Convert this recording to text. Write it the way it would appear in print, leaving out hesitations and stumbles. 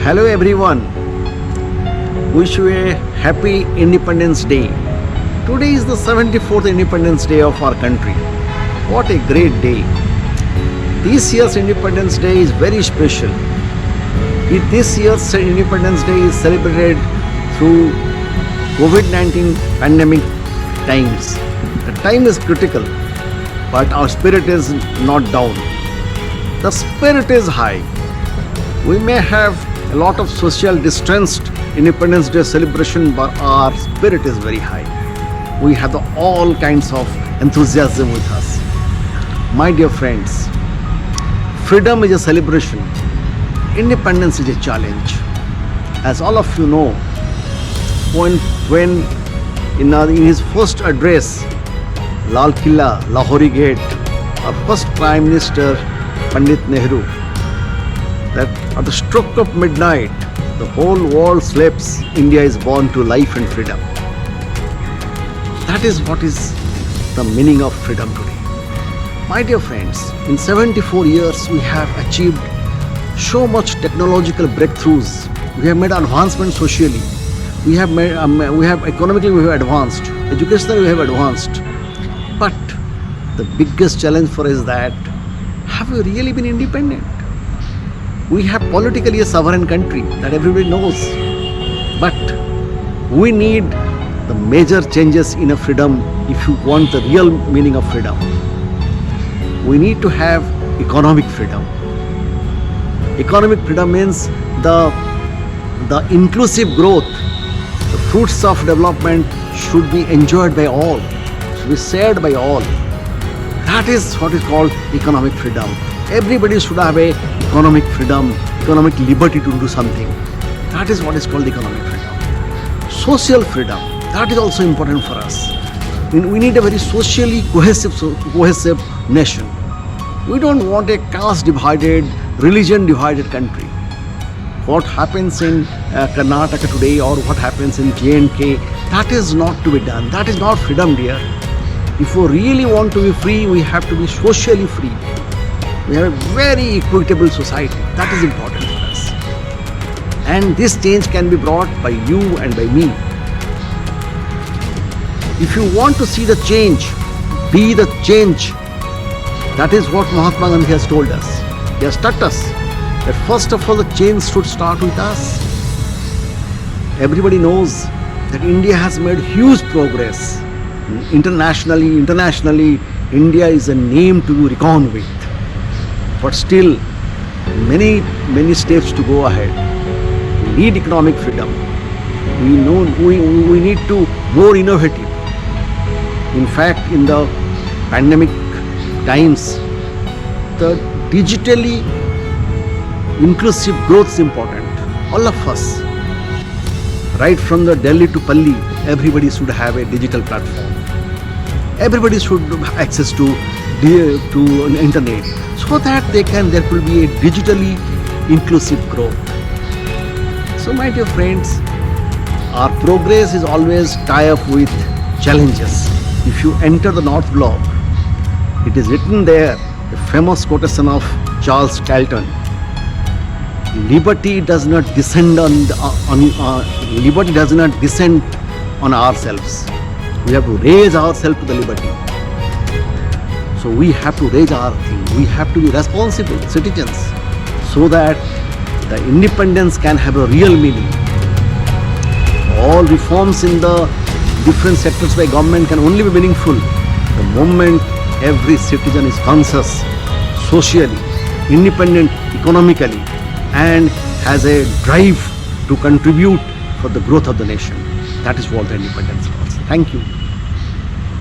Hello everyone. Wish you a happy Independence Day. Today is the 74th Independence Day of our country. What a great day. This year's Independence Day is very special. This year's Independence Day is celebrated through COVID-19 pandemic times. The time is critical, but our spirit is not down. The spirit is high. We may have a lot of social distanced Independence Day celebration, but our spirit is very high. We have all kinds of enthusiasm with us. My dear friends, freedom is a celebration. Independence is a challenge. As all of you know, when in his first address, Lal Killa, Lahori Gate, our first Prime Minister, Pandit Nehru, that at the stroke of midnight, the whole world sleeps, India is born to life and freedom. That is what is the meaning of freedom today. My dear friends, in 74 years we have achieved so much technological breakthroughs. We have made advancements socially. We have economically we have advanced. Educationally we have advanced. But the biggest challenge for us is that have we really been independent? We have politically a sovereign country that everybody knows. But we need the major changes in a freedom if you want the real meaning of freedom. We need to have economic freedom. Economic freedom means the inclusive growth. The fruits of development should be enjoyed by all, should be shared by all. That is what is called economic freedom. Everybody should have a economic freedom, economic liberty to do something. That is what is called economic freedom. Social freedom, that is also important for us. We need a very socially cohesive nation. We don't want a caste divided, religion divided country. What happens in Karnataka today or what happens in J&K, that is not to be done. That is not freedom, dear. If we really want to be free, we have to be socially free. We have a very equitable society. That is important for us. And this change can be brought by you and by me. If you want to see the change, be the change. That is what Mahatma Gandhi has told us. He has taught us that first of all the change should start with us. Everybody knows that India has made huge progress. Internationally, India is a name to be reckoned with. But still, many steps to go ahead. We need economic freedom. We need to more innovative. In fact, in the pandemic times, the digitally inclusive growth is important. All of us, right from the Delhi to Palli, everybody should have a digital platform. Everybody should have access to internet, so that there will be a digitally inclusive growth. So my dear friends, our progress is always tied up with challenges. If you enter the North Block, it is written there, a famous quotation of Charles Calton: liberty does not descend on ourselves. We have to raise ourselves to the liberty. So we have to raise our thing. We have to be responsible citizens so that the independence can have a real meaning. All reforms in the different sectors by government can only be meaningful the moment every citizen is conscious, socially, independent economically, and has a drive to contribute for the growth of the nation. That is what the independence was. Thank you.